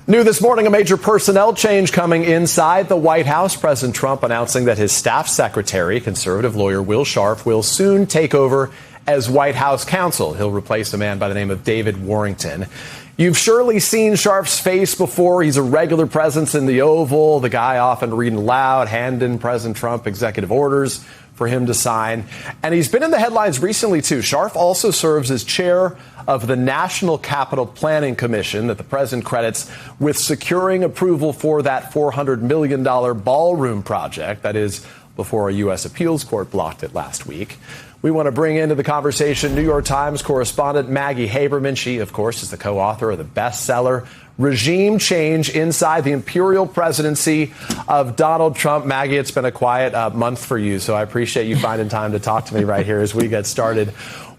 New this morning, a major personnel change coming inside the White House. President Trump announcing that his staff secretary, conservative lawyer Will Scharf, will soon take over as White House counsel. He'll replace a man by the name of David Warrington. You've surely seen Scharf's face before. He's a regular presence in the Oval, the guy often reading loud, handing President Trump executive orders for him to sign. And he's been in the headlines recently, too. Scharf also serves as chair of the National Capital Planning Commission that the president credits with securing approval for that $400 million ballroom project. That is, before a U.S. appeals court blocked it last week. We want to bring into the conversation New York Times correspondent Maggie Haberman. She, of course, is the co-author of the bestseller Regime Change Inside the Imperial Presidency of Donald Trump. Maggie, it's been a quiet month for you, so I appreciate you finding time to talk to me right here as we get started.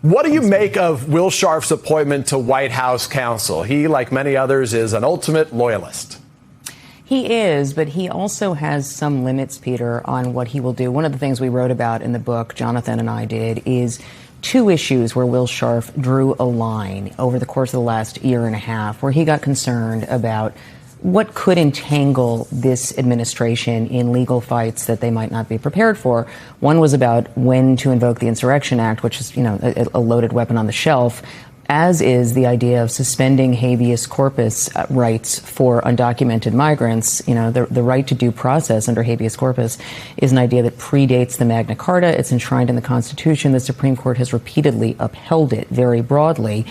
What do you make of Will Scharf's appointment to White House counsel? He, like many others, is an ultimate loyalist. He is, but he also has some limits, Peter, on what he will do. One of the things we wrote about in the book, Jonathan and I did, is two issues where Will Scharf drew a line over the course of the last year and a half, where he got concerned about what could entangle this administration in legal fights that they might not be prepared for. One was about when to invoke the Insurrection Act, which is, a loaded weapon on the shelf, as is the idea of suspending habeas corpus rights for undocumented migrants. The right to due process under habeas corpus is an idea that predates the Magna Carta. It's enshrined in the Constitution. The Supreme Court has repeatedly upheld it very broadly.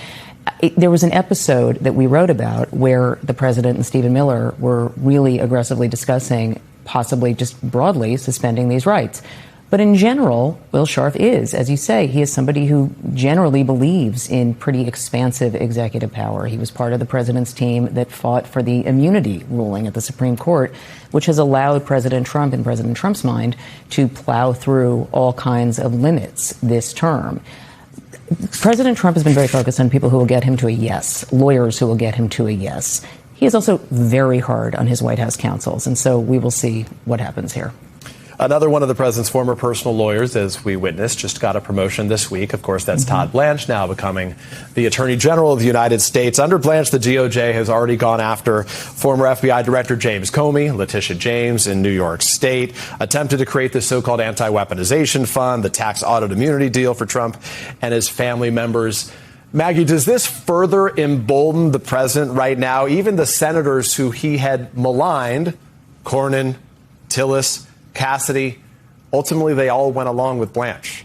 There was an episode that we wrote about where the president and Stephen Miller were really aggressively discussing possibly just broadly suspending these rights. But in general, Will Scharf is, as you say, he is somebody who generally believes in pretty expansive executive power. He was part of the president's team that fought for the immunity ruling at the Supreme Court, which has allowed President Trump, in President Trump's mind, to plow through all kinds of limits this term. President Trump has been very focused on people who will get him to a yes, lawyers who will get him to a yes. He is also very hard on his White House counsels, and so we will see what happens here. Another one of the president's former personal lawyers, as we witnessed, just got a promotion this week. Of course, that's Todd Blanche, now becoming the Attorney General of the United States. Under Blanche, the DOJ has already gone after former FBI Director James Comey, Letitia James in New York State, attempted to create the so-called anti-weaponization fund, the tax audit immunity deal for Trump and his family members. Maggie, does this further embolden the president right now? Even the senators who he had maligned, Cornyn, Tillis, Cassidy, ultimately they all went along with Blanche.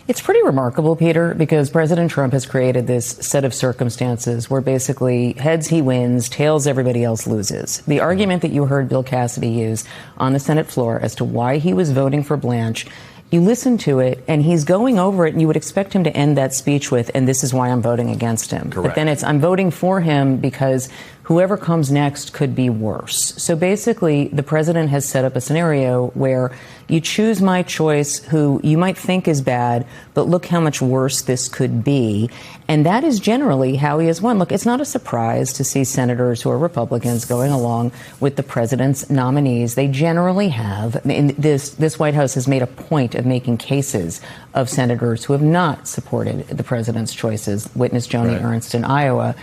It's pretty remarkable, Peter, because President Trump has created this set of circumstances where basically heads he wins, tails everybody else loses. The argument that you heard Bill Cassidy use on the Senate floor as to why he was voting for Blanche, you listen to it, and he's going over it, and you would expect him to end that speech with, and this is why I'm voting against him. Correct. But then it's, I'm voting for him because whoever comes next could be worse. So basically, the president has set up a scenario where you choose my choice, who you might think is bad, but look how much worse this could be. And that is generally how he has won. Look, it's not a surprise to see senators who are Republicans going along with the president's nominees. They generally have. This White House has made a point of making cases of senators who have not supported the president's choices. Witness Joni Ernst in Iowa.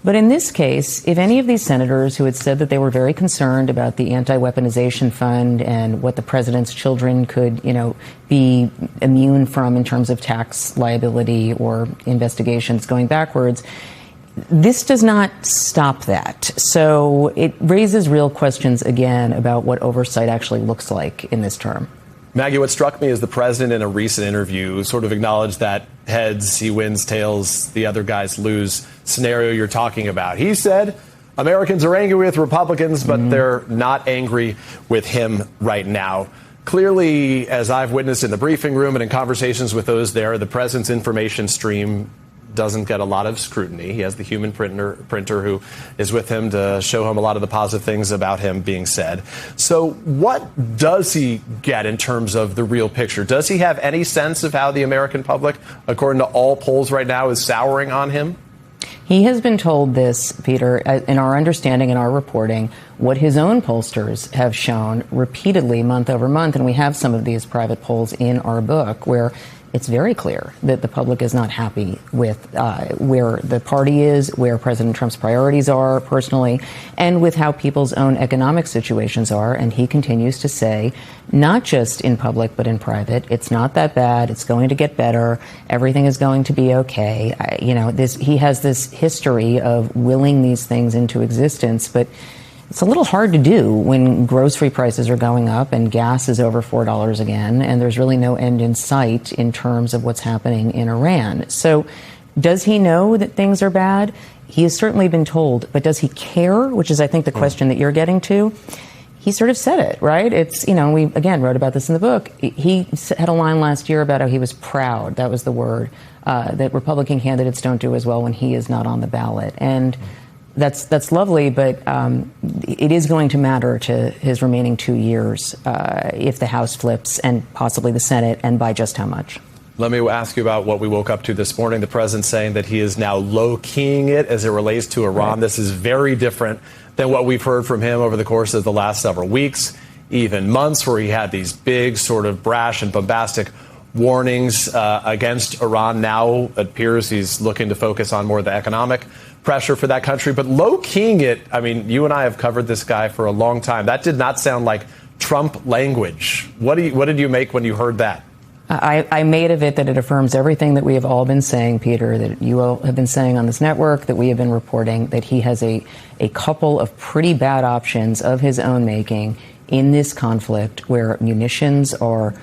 But in this case, if any of these senators who had said that they were very concerned about the anti-weaponization fund and what the president's children could, be immune from in terms of tax liability or investigations going backwards, this does not stop that. So it raises real questions again about what oversight actually looks like in this term. Maggie, what struck me is the president in a recent interview sort of acknowledged that heads he wins, tails the other guys lose scenario you're talking about. He said Americans are angry with Republicans, but they're not angry with him right now. Clearly, as I've witnessed in the briefing room and in conversations with those there, the president's information stream doesn't get a lot of scrutiny. He has the human printer who is with him to show him a lot of the positive things about him being said. So what does he get in terms of the real picture? Does he have any sense of how the American public, according to all polls right now, is souring on him? He has been told this, Peter, in our understanding and our reporting, what his own pollsters have shown repeatedly month over month, and we have some of these private polls in our book, where it's very clear that the public is not happy with where the party is, where President Trump's priorities are personally, and with how people's own economic situations are. And he continues to say, not just in public, but in private, it's not that bad. It's going to get better. Everything is going to be okay. He has this history of willing these things into existence, but it's a little hard to do when grocery prices are going up and gas is over $4 again, and there's really no end in sight in terms of what's happening in Iran. So does he know that things are bad? He has certainly been told, but does he care? Which is, I think, the question that you're getting to. He sort of said it, right? It's, we, again, wrote about this in the book. He had a line last year about how he was proud. That was the word, that Republican candidates don't do as well when he is not on the ballot. And that's lovely, but it is going to matter to his remaining 2 years if the House flips and possibly the Senate, and by just how much. Let me ask you about what we woke up to this morning. The president saying that he is now low-keying it as it relates to Iran. Right. This is very different than what we've heard from him over the course of the last several weeks, even months, where he had these big sort of brash and bombastic warnings against Iran. Now it appears he's looking to focus on more of the economic pressure for that country. But low-keying it, I mean, you and I have covered this guy for a long time. That did not sound like Trump language. What did you make when you heard that? I made of it that it affirms everything that we have all been saying, Peter, that you all have been saying on this network, that we have been reporting, that he has a couple of pretty bad options of his own making in this conflict where munitions are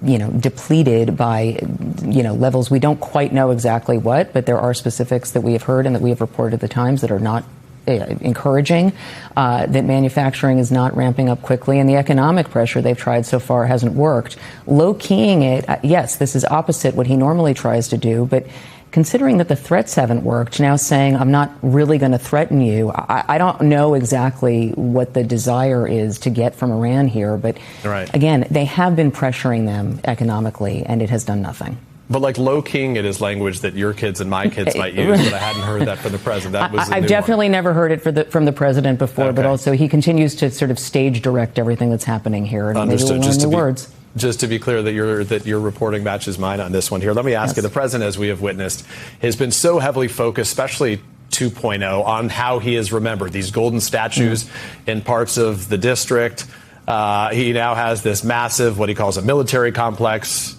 depleted by, levels we don't quite know exactly what, but there are specifics that we have heard and that we have reported at the Times that are not encouraging, that manufacturing is not ramping up quickly, and the economic pressure they've tried so far hasn't worked. Low-keying it, yes, this is opposite what he normally tries to do, but considering that the threats haven't worked, now saying, I'm not really going to threaten you, I don't know exactly what the desire is to get from Iran here, but right. Again, they have been pressuring them economically, and it has done nothing. But like low-keying it is language that your kids and my kids might use, but I hadn't heard that from the president. That was I've definitely never heard it from the president before, okay. But also he continues to sort of stage direct everything that's happening here. And understood. Maybe we'll learn new words. Just to be clear that your reporting matches mine on this one here. Let me ask you, the president, as we have witnessed, has been so heavily focused, especially 2.0, on how he is remembered. These golden statues in parts of the district. He now has this massive, what he calls a military complex,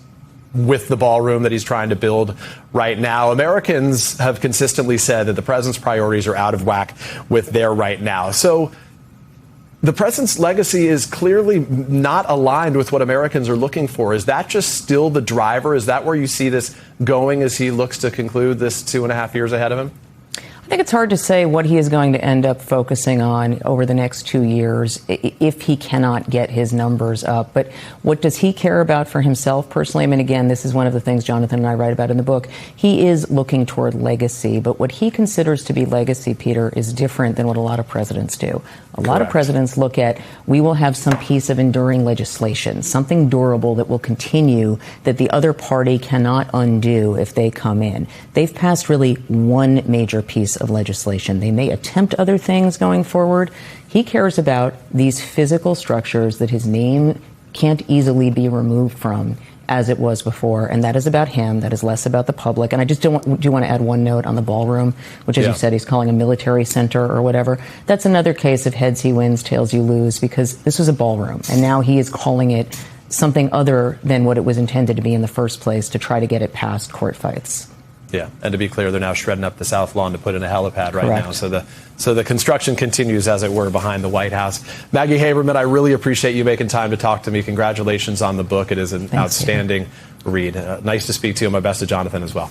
with the ballroom that he's trying to build right now. Americans have consistently said that the president's priorities are out of whack with their right now. So the president's legacy is clearly not aligned with what Americans are looking for. Is that just still the driver? Is that where you see this going as he looks to conclude this 2.5 years ahead of him? I think it's hard to say what he is going to end up focusing on over the next 2 years if he cannot get his numbers up. But what does he care about for himself personally? I mean, again, this is one of the things Jonathan and I write about in the book. He is looking toward legacy, but what he considers to be legacy, Peter, is different than what a lot of presidents do. A lot of presidents look at, we will have some piece of enduring legislation, something durable that will continue, that the other party cannot undo if they come in. They've passed really one major piece of legislation. They may attempt other things going forward. He cares about these physical structures that his name can't easily be removed from, as it was before, and that is about him. That is less about the public. And I just do want to add one note on the ballroom, which, as you said, he's calling a military center or whatever. That's another case of heads he wins, tails you lose, because this was a ballroom, and now he is calling it something other than what it was intended to be in the first place to try to get it past court fights. Yeah, and to be clear, they're now shredding up the South Lawn to put in a helipad right now. So the construction continues, as it were, behind the White House. Maggie Haberman, I really appreciate you making time to talk to me. Congratulations on the book. It is an outstanding read. Nice to speak to you. My best to Jonathan as well.